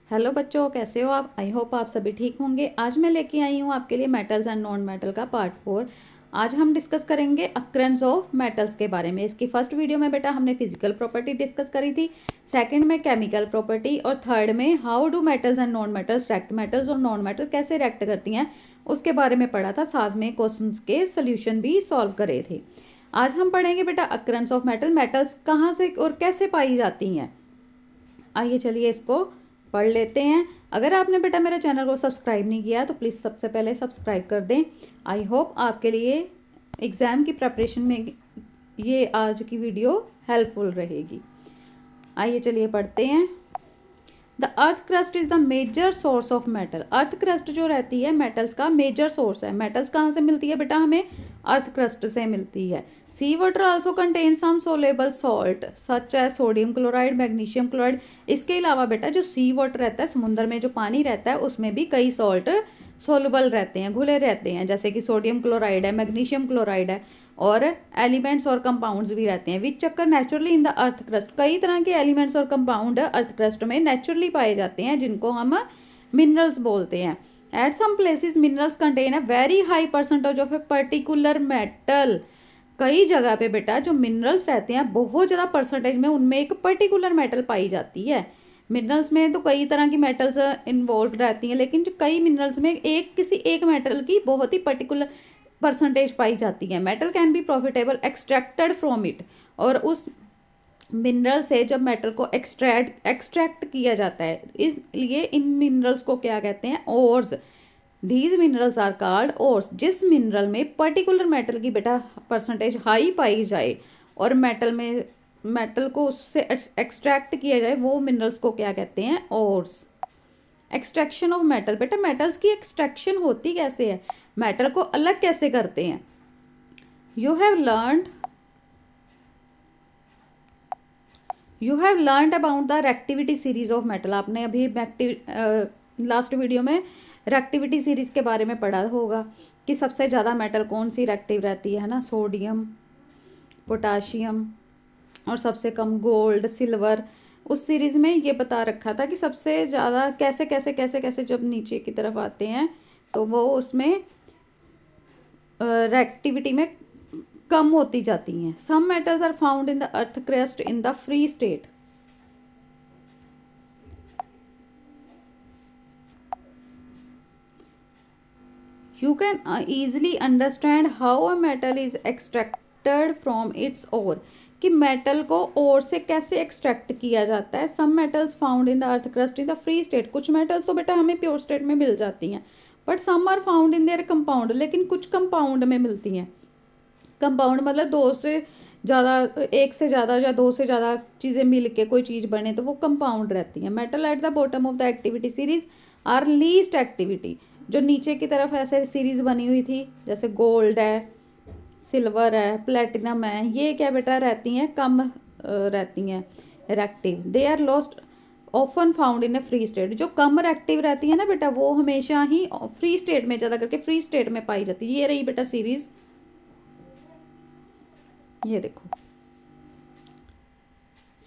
Hello बच्चों, कैसे हो आप? आई होप आप सभी ठीक होंगे। आज मैं लेके आई हूँ आपके लिए मेटल्स एंड नॉन मेटल का पार्ट 4। आज हम डिस्कस करेंगे अक्रेंस ऑफ मेटल्स के बारे में। इसकी फर्स्ट वीडियो में बेटा हमने फिजिकल प्रॉपर्टी डिस्कस करी थी, सेकंड में केमिकल प्रॉपर्टी और थर्ड में how do metals and non metals react, metals और नॉन मेटल कैसे रिएक्ट करती हैं उसके बारे में पढ़ा था। साथ में क्वेश्चन के सोल्यूशन भी सॉल्व करे थे। आज हम पढ़ेंगे बेटा अक्रेंस ऑफ मेटल, मेटल्स कहाँ से और कैसे पाई जाती हैं। आइए चलिए इसको पढ़ लेते हैं। अगर आपने बेटा मेरे चैनल को सब्सक्राइब नहीं किया तो प्लीज़ सबसे पहले सब्सक्राइब कर दें। आई होप आपके लिए एग्ज़ाम की प्रिपरेशन में ये आज की वीडियो हेल्पफुल रहेगी। आइए चलिए पढ़ते हैं। The earth crust is the major source of metal. Earth crust जो रहती है मेटल्स का मेजर सोर्स है। मेटल्स कहाँ से मिलती है बेटा? हमें अर्थ क्रस्ट से मिलती है। Sea water also contain some soluble salt such as sodium chloride, magnesium chloride. इसके अलावा बेटा जो सी वाटर रहता है, समुद्र में जो पानी रहता है, उसमें भी कई सॉल्ट सोलबल रहते हैं, घुले रहते हैं, जैसे कि सोडियम क्लोराइड है, मैग्नीशियम क्लोराइड है, और एलिमेंट्स और कंपाउंड्स भी रहते हैं। Which occur naturally in the earth crust. कई तरह के एलिमेंट्स और कंपाउंड अर्थ क्रस्ट में नेचुरली पाए जाते हैं, जिनको हम मिनरल्स बोलते हैं। At some places minerals contain a very high percentage of a particular metal. कई जगह पे बेटा जो मिनरल्स रहते हैं बहुत ज़्यादा परसेंटेज में उनमें एक पर्टिकुलर मेटल पाई जाती है। मिनरल्स में तो कई तरह की मेटल्स इन्वॉल्व रहती हैं, लेकिन जो कई मिनरल्स में किसी एक मेटल की बहुत ही पर्टिकुलर परसेंटेज पाई जाती है। Metal can be profitable extracted from it. और उस मिनरल से जब मेटल को एक्सट्रैक्ट किया जाता है, इसलिए इन मिनरल्स को क्या कहते हैं? Ores. These minerals are called ores. जिस मिनरल में पर्टिकुलर मेटल की बेटा परसेंटेज हाई पाई जाए और मेटल को उससे एक्सट्रैक्ट किया जाए, वो मिनरल्स को क्या कहते हैं? ओर्स। Extraction of metal. बेटा मेटल्स की एक्सट्रैक्शन होती कैसे है? मेटल को अलग कैसे करते हैं? You have learned about the reactivity series of metal. आपने अभी लास्ट वीडियो में रेक्टिविटी सीरीज के बारे में पढ़ा होगा कि सबसे ज़्यादा मेटल कौन सी रेक्टिव रहती है ना? सोडियम, पोटाशियम, और सबसे कम गोल्ड, सिल्वर। उस सीरीज में ये बता रखा था कि सबसे ज़्यादा कैसे कैसे कैसे कैसे जब नीचे की तरफ आते हैं तो वो उसमें रेक्टिविटी में कम होती जाती हैं। Some metals are found in the earth crust in the free state. You can easily understand how a metal is extracted from its ore। कि मेटल को ओर से कैसे एक्सट्रैक्ट किया जाता है। Some metals found in the earth crust in the free state. कुछ metals तो बेटा हमें प्योर स्टेट में मिल जाती हैं, but some are found in their compound. लेकिन कुछ कंपाउंड में मिलती हैं। कंपाउंड मतलब दो से ज़्यादा, एक से ज़्यादा या दो से ज़्यादा चीज़ें मिल के कोई चीज़ बने तो वो कंपाउंड रहती हैं। Metal at the bottom of the activity series are least activity. जो नीचे की तरफ ऐसे सीरीज बनी हुई थी, जैसे गोल्ड है, सिल्वर है, प्लेटिनम है, ये क्या बेटा रहती हैं? कम रहती हैं reactive. They are lost often found in a free state. जो कम रेक्टिव रहती है ना बेटा, वो हमेशा ही फ्री स्टेट में, ज़्यादा करके फ्री स्टेट में पाई जाती है। ये रही बेटा सीरीज, ये देखो।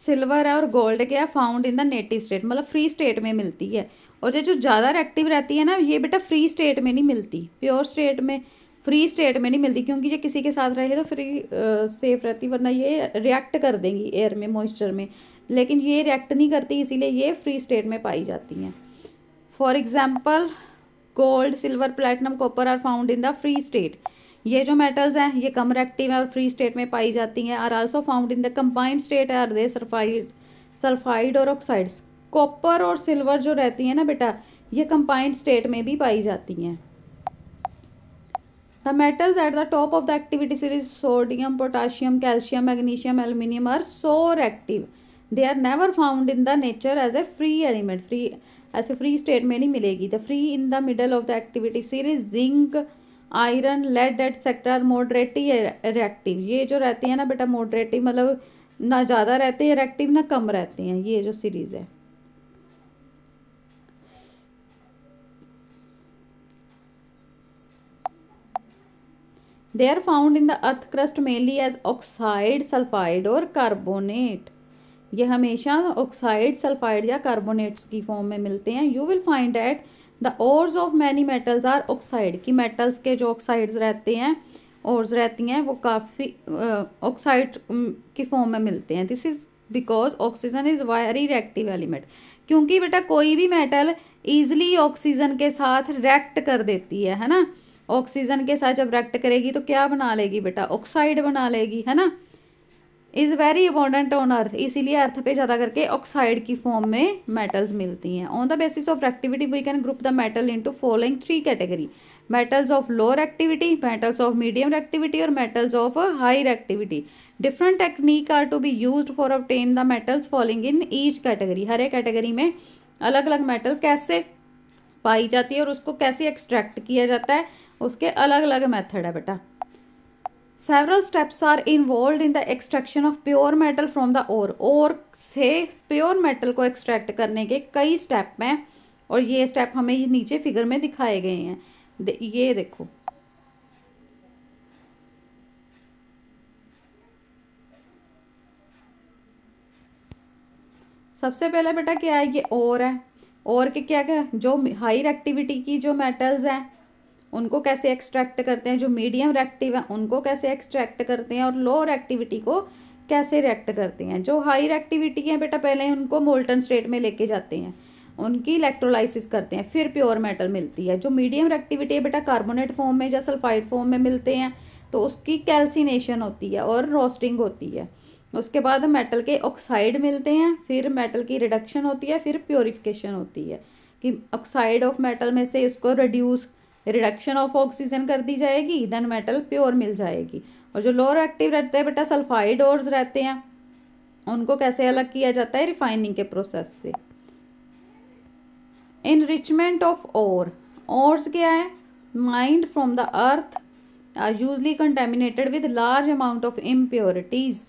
सिल्वर है और गोल्ड क्या है? Found in the native state, मतलब फ्री स्टेट में मिलती है। और जो ज़्यादा एक्टिव रहती है ना, ये बेटा फ्री स्टेट में नहीं मिलती, प्योर स्टेट में, फ्री स्टेट में नहीं मिलती, क्योंकि ये किसी के साथ रहे तो फ्री सेफ रहती, वरना ये रिएक्ट कर देंगी एयर में, मॉइस्चर में। लेकिन ये रिएक्ट नहीं करती, इसीलिए ये फ्री स्टेट में पाई जाती हैं। For example gold, silver, platinum, copper are found in the free state. ये जो मेटल्स हैं ये कम रेक्टिव है और फ्री स्टेट में पाई जाती हैं। Are also found in the combined state are they sulphide और ऑक्साइड्स। कॉपर और सिल्वर जो रहती है ना बेटा, ये कंबाइंड स्टेट में भी पाई जाती हैं। The metals at the top of the activity series sodium, potassium, calcium, magnesium, aluminium are so reactive they are never found in the nature as a free element. Free ऐसे free state में नहीं मिलेगी। The free in the middle of the activity series zinc, iron, lead etcetera moderately reactive. ये जो रहती है ना बेटा मॉडरेटिव, मतलब ना ज़्यादा रहते हैं रिएक्टिव ना कम रहते हैं। ये जो सीरीज है, they are found in the earth crust mainly as oxide, sulphide और कार्बोनेट। ये हमेशा ऑक्साइड, सल्फाइड या कार्बोनेट्स की फॉर्म में मिलते हैं। You will find that the ores of many metals are oxide, की मेटल्स के जो ऑक्साइड्स रहते हैं, ओर्स रहती हैं, वो काफ़ी ऑक्साइड की फॉर्म में मिलते हैं। This is because oxygen is very reactive element, क्योंकि बेटा कोई भी मेटल ईजिली ऑक्सीजन के साथ रिएक्ट कर देती है ना। ऑक्सीजन के साथ जब रिएक्ट करेगी तो क्या बना लेगी बेटा, ऑक्साइड बना लेगी, है ना। Is very abundant on earth, इसीलिए अर्थ पे ज़्यादा करके ऑक्साइड की फॉर्म में मेटल्स मिलती हैं। On the basis of activity we can group the metal into following 3 category: metals of lower activity, metals of medium activity और metals of high activity. Different technique are to be used for obtain the metals following in each category. हर एक category में अलग अलग metal कैसे पाई जाती है और उसको कैसे एक्सट्रैक्ट किया जाता है, उसके अलग अलग मेथड है बेटा। Several steps are involved in the extraction of pure metal from the ore. ore से प्योर मेटल को एक्सट्रैक्ट करने के कई स्टेप हैं और ये स्टेप हमें ये नीचे फिगर में दिखाए गए हैं। ये देखो, सबसे पहले बेटा क्या है, ये ओर है। ओर के क्या क्या, जो हाई एक्टिविटी की जो मेटल्स हैं उनको कैसे एक्सट्रैक्ट करते हैं, जो मीडियम रिएक्टिव है उनको कैसे एक्सट्रैक्ट करते हैं, और लोअर एक्टिविटी को कैसे रिएक्ट करते हैं। जो हाई एक्टिविटी है बेटा पहले उनको मोल्टन स्टेट में लेके जाते हैं, उनकी इलेक्ट्रोलाइसिस करते हैं, फिर प्योर मेटल मिलती है। जो मीडियम एक्टिविटी है बेटा कार्बोनेट फॉर्म में या सल्फाइड फॉर्म में मिलते हैं, तो उसकी कैल्सिनेशन होती है और रोस्टिंग होती है। उसके बाद मेटल के ऑक्साइड मिलते हैं, फिर मेटल की रिडक्शन होती है, फिर प्योरिफिकेशन होती है कि ऑक्साइड ऑफ मेटल में से उसको रिड्यूस, रिडक्शन ऑफ ऑक्सीजन कर दी जाएगी, देन मेटल प्योर मिल जाएगी। और जो लोअर एक्टिव रहते हैं बेटा सल्फाइड ओर्स रहते हैं, उनको कैसे अलग किया जाता है, रिफाइनिंग के प्रोसेस से। इनरिचमेंट ऑफ ओर, ओर्स क्या है, mined from the earth are usually contaminated with large amount of impurities.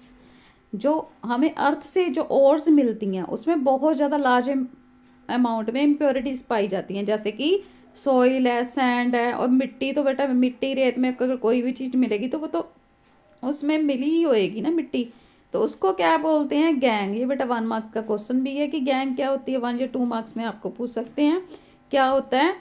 जो हमें अर्थ से जो ओर्स मिलती हैं उसमें बहुत ज़्यादा लार्ज अमाउंट में इम्प्योरिटीज पाई जाती हैं, जैसे कि सॉइल है, सैंड है, और मिट्टी तो बेटा मिट्टी रेत में अगर कोई भी चीज़ मिलेगी तो वो तो उसमें मिली ही होएगी ना मिट्टी, तो उसको क्या बोलते हैं, गैंग। ये बेटा 1 मार्क का क्वेश्चन भी है कि गैंग क्या होती है, 1 या 2 मार्क्स में आपको पूछ सकते हैं क्या होता है।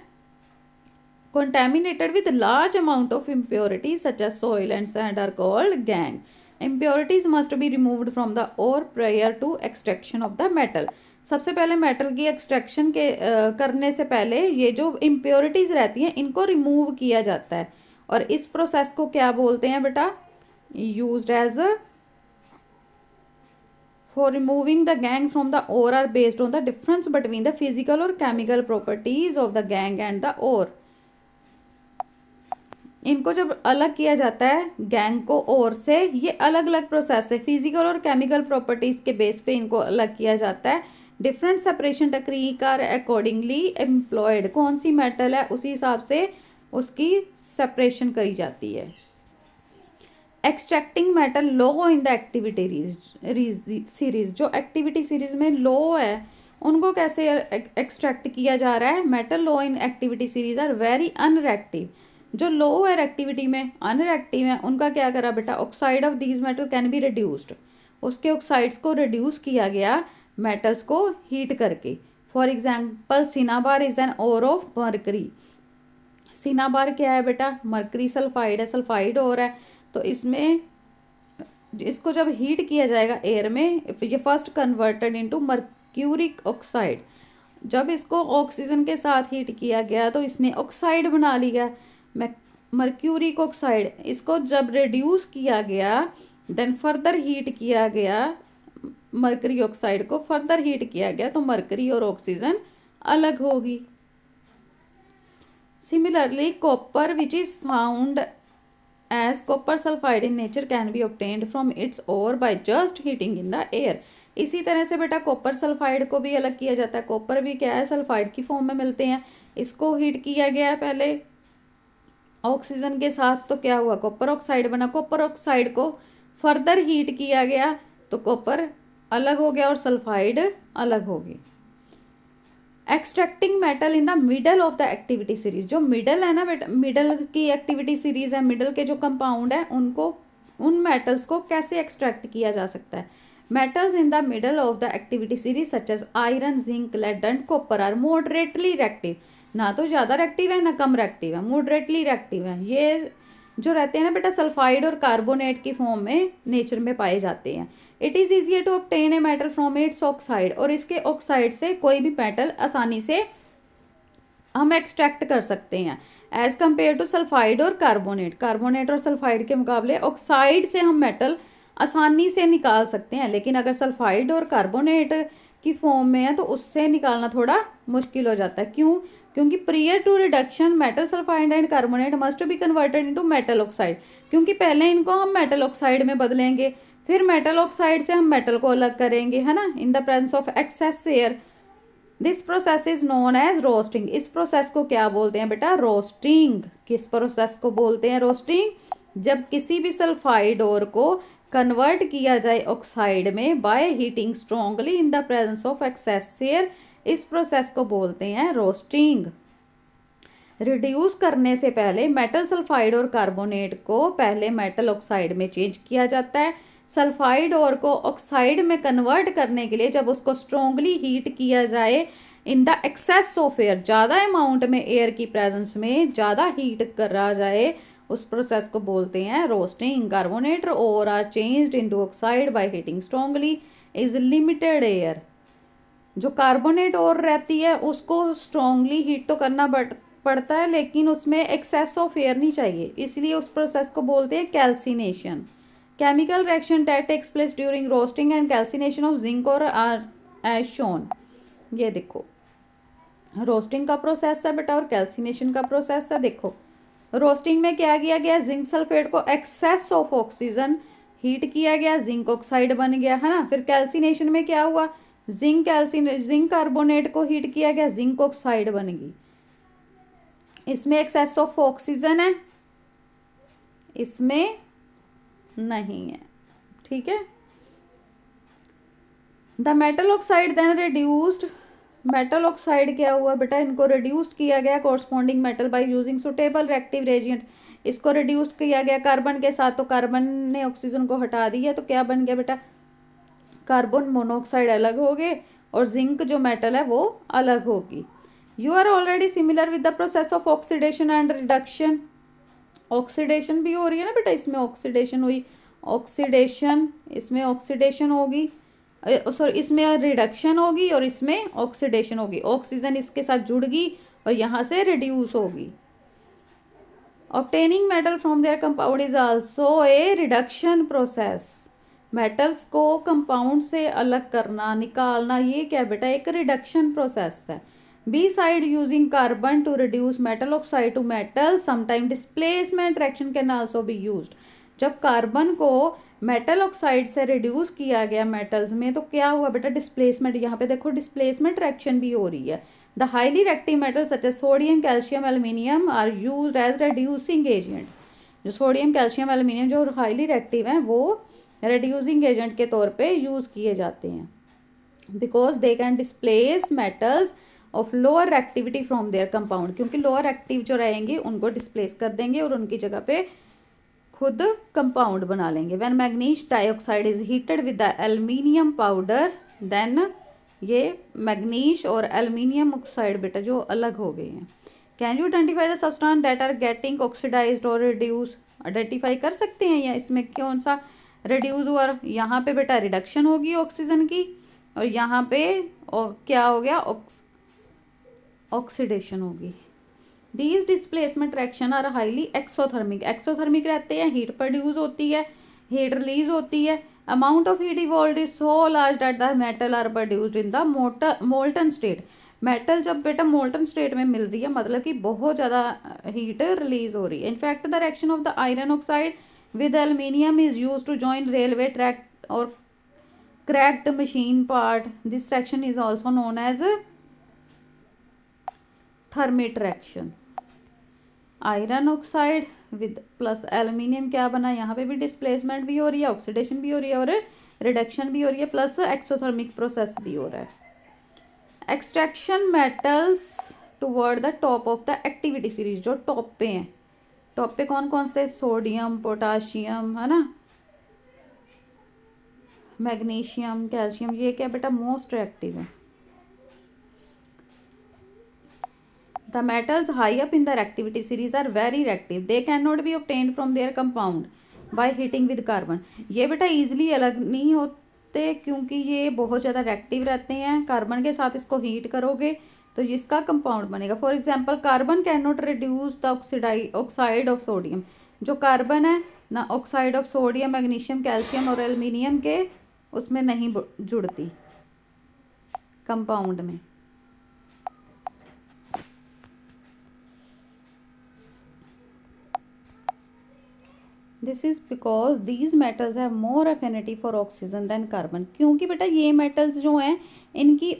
contaminated with large amount of impurities such as soil and sand are called gang. Impurities must be removed from the ore prior to extraction of the metal. सबसे पहले मेटल की एक्सट्रैक्शन के करने से पहले ये जो इम्प्योरिटीज रहती हैं इनको रिमूव किया जाता है, और इस प्रोसेस को क्या बोलते हैं बेटा, used as for removing the gang from the ore are based on the difference between the physical or chemical properties of the gang and the ore. इनको जब अलग किया जाता है गैंग को ओर से, ये अलग अलग प्रोसेस है, फिजिकल और केमिकल प्रॉपर्टीज के बेस पे इनको अलग किया जाता है। Different separation technique are accordingly employed, कौन सी मेटल है उसी हिसाब से उसकी सेपरेशन करी जाती है। Extracting metal low in the activity series, जो एक्टिविटी सीरीज में लो है उनको कैसे एक्सट्रैक्ट किया जा रहा है, metal low in activity series are very unreactive. जो लो है एक्टिविटी में, अनरिएक्टिव है, उनका क्या करा बेटा, oxide of these metal can be reduced, उसके ऑक्साइड्स को रिड्यूस किया गया मेटल्स को हीट करके। For example cinnabar is an ore of mercury. Cinnabar क्या है बेटा, मरकरी सल्फाइड है, सल्फाइड ओर है, तो इसमें इसको जब हीट किया जाएगा एयर में, ये first converted into mercuric oxide. जब इसको ऑक्सीजन के साथ हीट किया गया तो इसने ऑक्साइड बना लिया, मर्क्यूरिक ऑक्साइड। इसको जब रिड्यूस किया गया, देन फर्दर हीट किया गया, मर्करी ऑक्साइड को फर्दर हीट किया गया, तो मर्करी और ऑक्सीजन अलग होगी। Similarly copper which is found as copper sulfide in nature can be obtained from its ore by just heating in the air. इसी तरह से बेटा कॉपर सल्फाइड को भी अलग किया जाता है। कॉपर भी क्या है, सल्फाइड की फॉर्म में मिलते हैं, इसको हीट किया गया पहले ऑक्सीजन के साथ, तो क्या हुआ, कॉपर ऑक्साइड बना। कॉपर ऑक्साइड को फर्दर हीट किया गया तो कॉपर अलग हो गया और सल्फाइड अलग होगी। Extracting metal in the middle of the activity series, जो मिडल है ना बेटा, मिडल की एक्टिविटी सीरीज है, मिडल के जो कंपाउंड है उनको, उन मेटल्स को कैसे एक्सट्रैक्ट किया जा सकता है। Metals in the middle of the activity series such as iron, zinc, lead and copper are moderately reactive. ना तो ज़्यादा रिएक्टिव है ना कम रिएक्टिव है, मॉडरेटली रिएक्टिव है। ये जो रहते हैं ना बेटा सल्फाइड और कार्बोनेट की फॉर्म में नेचर में पाए जाते हैं। It is easier to obtain a metal from its oxide, और इसके ऑक्साइड से कोई भी मेटल आसानी से हम एक्सट्रैक्ट कर सकते हैं एज कम्पेयर टू सल्फाइड और कार्बोनेट। कार्बोनेट और सल्फाइड के मुकाबले ऑक्साइड से हम मेटल आसानी से निकाल सकते हैं, लेकिन अगर सल्फाइड और कार्बोनेट की फॉर्म में है तो उससे निकालना थोड़ा मुश्किल हो जाता है। क्यों? क्योंकि prior to reduction metal sulphide and carbonate must be converted into metal oxide, क्योंकि पहले इनको हम मेटल ऑक्साइड में बदलेंगे, फिर मेटल ऑक्साइड से हम मेटल को अलग करेंगे, है ना, in the presence of excess air. This process is known as roasting. इस प्रोसेस को क्या बोलते हैं बेटा? रोस्टिंग। किस प्रोसेस को बोलते हैं रोस्टिंग? जब किसी भी सल्फाइड ओर को कन्वर्ट किया जाए ऑक्साइड में by heating strongly in the presence of excess air, इस प्रोसेस को बोलते हैं रोस्टिंग। रिड्यूस करने से पहले मेटल सल्फाइड और कार्बोनेट को पहले मेटल ऑक्साइड में चेंज किया जाता है। सल्फाइड और को ऑक्साइड में कन्वर्ट करने के लिए जब उसको स्ट्रॉन्गली हीट किया जाए in the excess of air, ज़्यादा अमाउंट में एयर की प्रेजेंस में ज़्यादा हीट करा जाए, उस प्रोसेस को बोलते हैं roasting. Carbonate ore are changed into oxide by heating strongly is limited air. जो कार्बोनेट और रहती है उसको स्ट्रॉन्गली हीट तो करना पड़ता है, लेकिन उसमें एक्सेस ऑफ एयर नहीं चाहिए, इसलिए उस प्रोसेस को बोलते हैं calcination. Chemical reaction that takes place during roasting and calcination of zinc ore are as shown. ये देखो रोस्टिंग का प्रोसेस है बेटा और कैल्सिनेशन का प्रोसेस है। देखो रोस्टिंग में क्या किया गया, जिंक सल्फेट को एक्सेस ऑफ ऑक्सीजन हीट किया गया, जिंक ऑक्साइड बन गया, है ना। फिर कैल्सिनेशन में क्या हुआ, जिंक कार्बोनेट को हीट किया गया, जिंक ऑक्साइड बन गई। इसमें एक्सेस ऑफ ऑक्सीजन है, इसमें नहीं है, ठीक है। The metal oxide then reduced. Metal oxide क्या हुआ बेटा, इनको रिड्यूस किया गया corresponding metal by using suitable reactive reagent. इसको रिड्यूस किया गया कार्बन के साथ, तो कार्बन ने ऑक्सीजन को हटा दिया, तो क्या बन गया बेटा, कार्बन मोनोऑक्साइड अलग हो गए और जिंक जो मेटल है वो अलग होगी। You are already similar with the process of oxidation and reduction. Oxidation भी हो रही है ना बेटा, इसमें ऑक्सीडेशन हुई, ऑक्सीडेशन, इसमें ऑक्सीडेशन होगी, सॉरी इसमें रिडक्शन होगी और इसमें ऑक्सीडेशन होगी। ऑक्सीजन इसके साथ जुड़ गई और यहाँ से रिड्यूस होगी। Obtaining metal from their compound is also a reduction process. Metals को कंपाउंड से अलग करना, निकालना, ये क्या बेटा, एक रिडक्शन प्रोसेस है। Beside using carbon to reduce metal oxide to metal, sometime displacement reaction can also be used. जब कार्बन को मेटल ऑक्साइड से रिड्यूस किया गया मेटल्स में, तो क्या हुआ बेटा, डिस्प्लेसमेंट। यहाँ पे देखो डिस्प्लेसमेंट रिएक्शन भी हो रही है। The highly reactive metal such as sodium, calcium, aluminium are used as reducing agent. जो सोडियम, कैल्शियम, एल्यूमिनियम जो हाईली रिएक्टिव हैं वो रिड्यूसिंग एजेंट के तौर पे यूज किए जाते हैं, because they can displace metals of lower activity from their compound. क्योंकि लोअर एक्टिव जो रहेंगे उनको डिस्प्लेस कर देंगे और उनकी जगह पे खुद कंपाउंड बना लेंगे। When manganese dioxide is heated with the aluminium powder, then ये मैग्नीज और एल्यूमिनियम ऑक्साइड बेटा जो अलग हो गए हैं। Can you identify the substance that are getting oxidised और रिड्यूस। आइडेंटिफाई कर सकते हैं या इसमें कौन सा रिड्यूस हुआ। यहाँ पे बेटा रिडक्शन होगी ऑक्सीजन की और यहाँ पे क्या हो गया, ऑक्सीडेशन होगी। These displacement reaction are highly exothermic। Exothermic रहते हैं, हीट प्रोड्यूस होती है, हीट रिलीज होती है। Amount of heat evolve is so large that the metal are produced in the molten state. Metal जब बेटा मोल्टन स्टेट में मिल रही है मतलब कि बहुत ज़्यादा हीट रिलीज हो रही है। In fact the reaction of the iron oxide with aluminium is use to join railway track और cracked machine part. This reaction is also known as thermit reaction. Iron oxide with plus aluminium क्या बना, यहाँ पे भी displacement भी हो रही है, ऑक्सीडेशन भी हो रही है और रिडक्शन भी हो रही है, प्लस एक्सोथर्मिक प्रोसेस भी हो रहा है। Extraction metals toward the top of the activity series. जो टॉप पे हैं, टॉप पे कौन कौन से, सोडियम, पोटाशियम, है ना, मैग्नीशियम, कैल्शियम, ये क्या बेटा मोस्ट रिएक्टिव है। The metals high up in the reactivity series are very reactive, they can not be obtained from their compound by heating with carbon. ये बेटा इजिली अलग नहीं होते क्योंकि ये बहुत ज़्यादा रिएक्टिव रहते हैं। कार्बन के साथ इसको हीट करोगे तो इसका कंपाउंड बनेगा। For example carbon can not reduce the oxide of sodium. जो कार्बन है ना oxide of sodium, magnesium, calcium और एल्यूमिनियम के उसमें नहीं जुड़ती कंपाउंड में। This is because these metals have more affinity for oxygen than carbon. क्योंकि बेटा ये मेटल्स जो हैं इनकी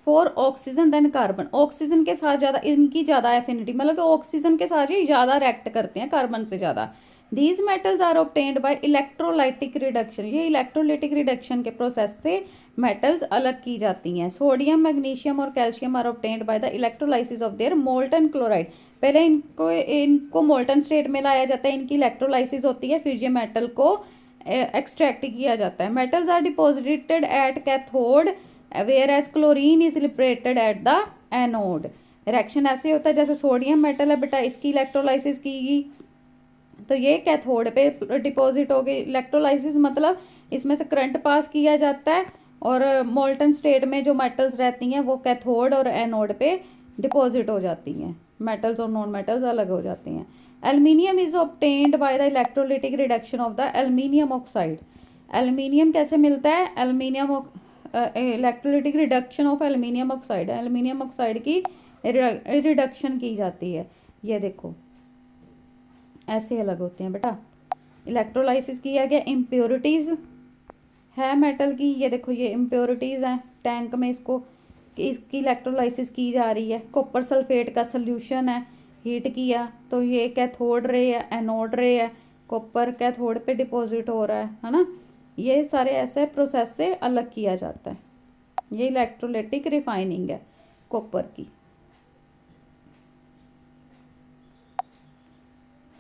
for oxygen than carbon, oxygen के साथ ज़्यादा इनकी ज़्यादा एफिनिटी, मतलब कि ऑक्सीजन के साथ ये ज़्यादा रिएक्ट करते हैं कार्बन से ज़्यादा। These metals are obtained by electrolytic reduction. ये इलेक्ट्रोलाइटिक रिडक्शन के प्रोसेस से मेटल्स अलग की जाती हैं। सोडियम, मैग्नीशियम और calcium are obtained by the electrolysis of their molten chloride. पहले इनको मोल्टन स्टेट में लाया जाता है, इनकी इलेक्ट्रोलाइसिस होती है, फिर ये मेटल को एक्सट्रैक्ट किया जाता है। Metals are deposited at cathode whereas chlorine is liberated at the anode. Reaction ऐसे होता है जैसे सोडियम मेटल है बेटा, इसकी इलेक्ट्रोलाइसिस की गई तो ये कैथोड पे डिपॉजिट हो गई। इलेक्ट्रोलाइसिस मतलब इसमें से करंट पास किया जाता है और मोल्टन स्टेट में जो मेटल्स रहती हैं वो कैथोड और एनोड पे डिपॉजिट हो जाती हैं। मेटल्स और नॉन मेटल्स अलग हो जाते हैं। Aluminium is obtained by the electrolytic reduction of the aluminium oxide. Aluminium कैसे मिलता है? Aluminium electrolytic reduction of aluminium oxide, aluminium oxide की रिडक्शन की जाती है। ये देखो ऐसे अलग होते हैं बेटा। इलेक्ट्रोलाइसिस किया गया, इम्प्योरिटीज़ है मेटल की, ये देखो ये इम्प्योरिटीज़ हैं टैंक में, इसकी इलेक्ट्रोलाइसिस की जा रही है। कॉपर सल्फेट का सोल्यूशन है, हीट किया तो ये कैथोड रे है, एनोड रे है, कॉपर कैथोड पे डिपॉजिट हो रहा है ना। ये सारे ऐसे प्रोसेस से अलग किया जाता है। ये इलेक्ट्रोलाइटिक रिफाइनिंग है कॉपर की।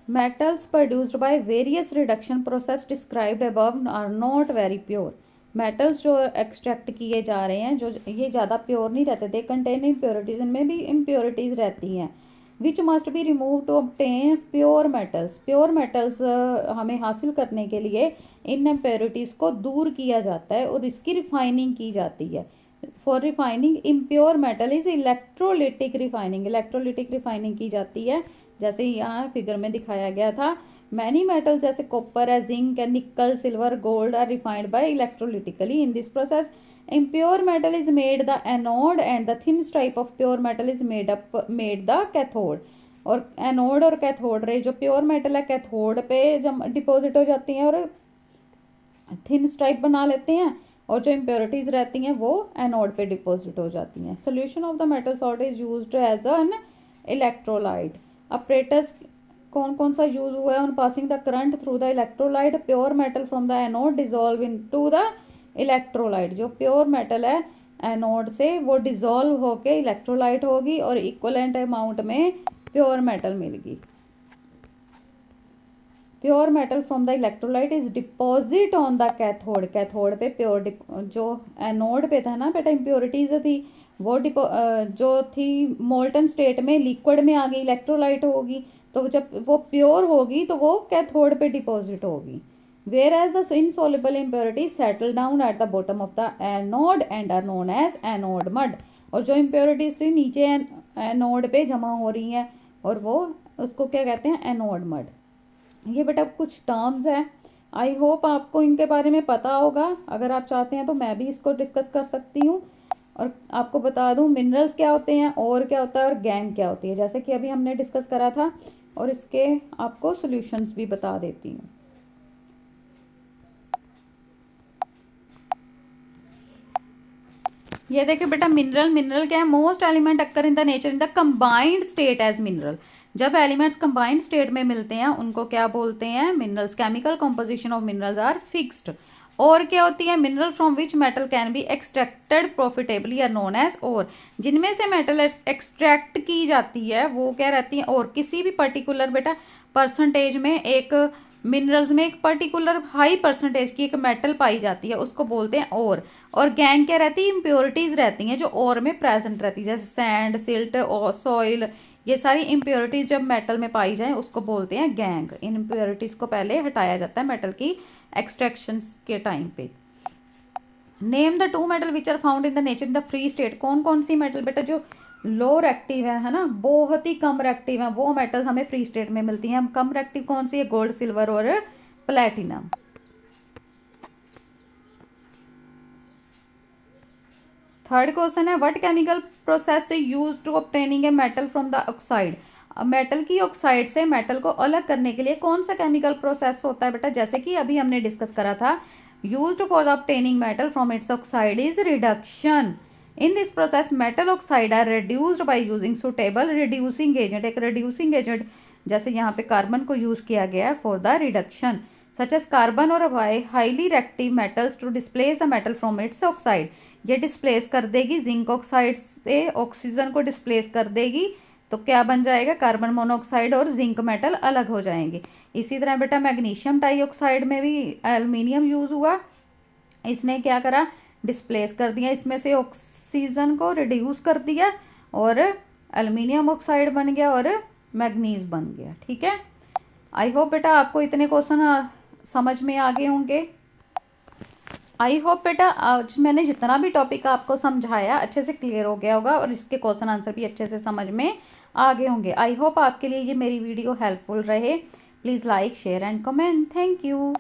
Metals produced by various reduction process described above are not very pure. Metals जो एक्सट्रैक्ट किए जा रहे हैं जो ये ज़्यादा प्योर नहीं रहते, दे कंटेन इम्प्योरिटीज, इनमें भी इम्प्योरिटीज रहती हैं। Which must be remove to obtain pure metals. Pure metals हमें हासिल करने के लिए इन इम्प्योरिटीज़ को दूर किया जाता है और इसकी रिफाइनिंग की जाती है। For refining impure metal is electrolytic refining. Electrolytic refining की जाती है जैसे यहाँ फिगर में दिखाया गया था। मैनी मेटल्स जैसे कॉपर है, जिंक है, nickel, silver, gold are refined by electrolytically. In this process impure metal is made the anode and the thin stripe of pure metal is made the cathode। और anode और cathode ray जो pure metal है cathode पे जब deposit हो जाती हैं और थिन स्ट्राइप बना लेते हैं, और जो इम्प्योरिटीज रहती हैं वो एनोड पे डिपॉजिट हो जाती हैं। Solution of the metal salt is used as an electrolyte. Apparatus कौन कौन सा यूज हुआ है? On passing the current through the electrolyte pure metal from the anode dissolve into the electrolyte. जो प्योर मेटल है एनोड से वो dissolve होके इलेक्ट्रोलाइट होगी और इक्वलेंट अमाउंट में प्योर मेटल मिलेगी। Pure metal from the electrolyte is deposit on the cathode. Cathode पे प्योर जो एनोड पे था ना बेटा इम्प्योरिटीज थी वो जो थी मोल्टन स्टेट में लिक्विड में आ गई, इलेक्ट्रोलाइट होगी, तो जब वो प्योर होगी तो वो कैथोड पे डिपॉजिट होगी। Whereas the insoluble impurities settle down at the bottom of the anode and are known as anode mud. और जो इम्प्योरिटीज थी नीचे एनोड पे जमा हो रही हैं और वो उसको क्या कहते हैं? Anode mud. ये बेटा कुछ टर्म्स हैं, आई होप आपको इनके बारे में पता होगा। अगर आप चाहते हैं तो मैं भी इसको डिस्कस कर सकती हूँ और आपको बता दूं मिनरल्स क्या होते हैं और क्या होता है और गैंग क्या होती है, जैसे कि अभी हमने डिस्कस करा था, और इसके आपको सॉल्यूशंस भी बता देती हूँ। ये देखिए बेटा मिनरल क्या है? Most element occur in the nature in the combined state as mineral. जब एलिमेंट्स कंबाइंड स्टेट में मिलते हैं उनको क्या बोलते हैं? Minerals. Chemical composition of minerals are fixed. और क्या होती है? Mineral from which metal can be extracted profitably are known as ore. जिनमें से मेटल एक्सट्रैक्ट की जाती है वो क्या रहती है? और किसी भी पर्टिकुलर बेटा परसेंटेज में एक मिनरल्स में एक पर्टिकुलर हाई परसेंटेज की एक मेटल पाई जाती है, उसको बोलते हैं ओर। और गैंग क्या रहती है, इम्प्योरिटीज रहती हैं जो ओर में प्रेजेंट रहती है, जैसे सैंड, सिल्ट और सॉइल, ये सारी इम्प्योरिटीज जब मेटल में पाई जाए उसको बोलते हैं गैंग। इन इम्प्योरिटीज को पहले हटाया जाता है मेटल की एक्सट्रैक्शन के टाइम पे। Name the two metal which are found in the nature in the free state. कौन कौन सी मेटल बेटा जो लो रेक्टिव है ना, बहुत ही कम रेक्टिव है, वो मेटल्स हमें फ्री स्टेट में मिलती हैं। कम रेक्टिव कौन सी है, गोल्ड, सिल्वर और प्लेटिनम। थर्ड क्वेश्चन है व्हाट केमिकल प्रोसेस से use to obtaining a metal from the oxide. Metal की ऑक्साइड से मेटल को अलग करने के लिए कौन सा केमिकल प्रोसेस होता है बेटा, जैसे कि अभी हमने डिस्कस करा था, used for the obtaining metal from its oxide is reduction. In this process metal oxide are reduced by using suitable reducing agent. एक रिड्यूसिंग एजेंट जैसे यहाँ पे कार्बन को यूज किया गया है for the reduction, such as carbon और highly reactive metals to displace the metal from its oxide. ये डिस्प्लेस कर देगी जिंक ऑक्साइड से, ऑक्सीजन को डिस्प्लेस कर देगी, तो क्या बन जाएगा, कार्बन मोनोऑक्साइड और जिंक मेटल अलग हो जाएंगे। इसी तरह बेटा मैग्नीशियम डाइऑक्साइड में भी एल्युमिनियम यूज हुआ, इसने क्या करा, डिस्प्लेस कर दिया इसमें से ऑक्सीजन को, रिड्यूस कर दिया और एल्युमिनियम ऑक्साइड बन गया और मैग्नीज बन गया। ठीक है, आई होप बेटा आपको इतने क्वेश्चन समझ में आ गए होंगे। आई होप बेटा आज मैंने जितना भी टॉपिक आपको समझाया अच्छे से क्लियर हो गया होगा और इसके क्वेश्चन आंसर भी अच्छे से समझ में आ गए होंगे। आई होप आपके लिए ये मेरी वीडियो हेल्पफुल रहे। Please like, share and comment. Thank you.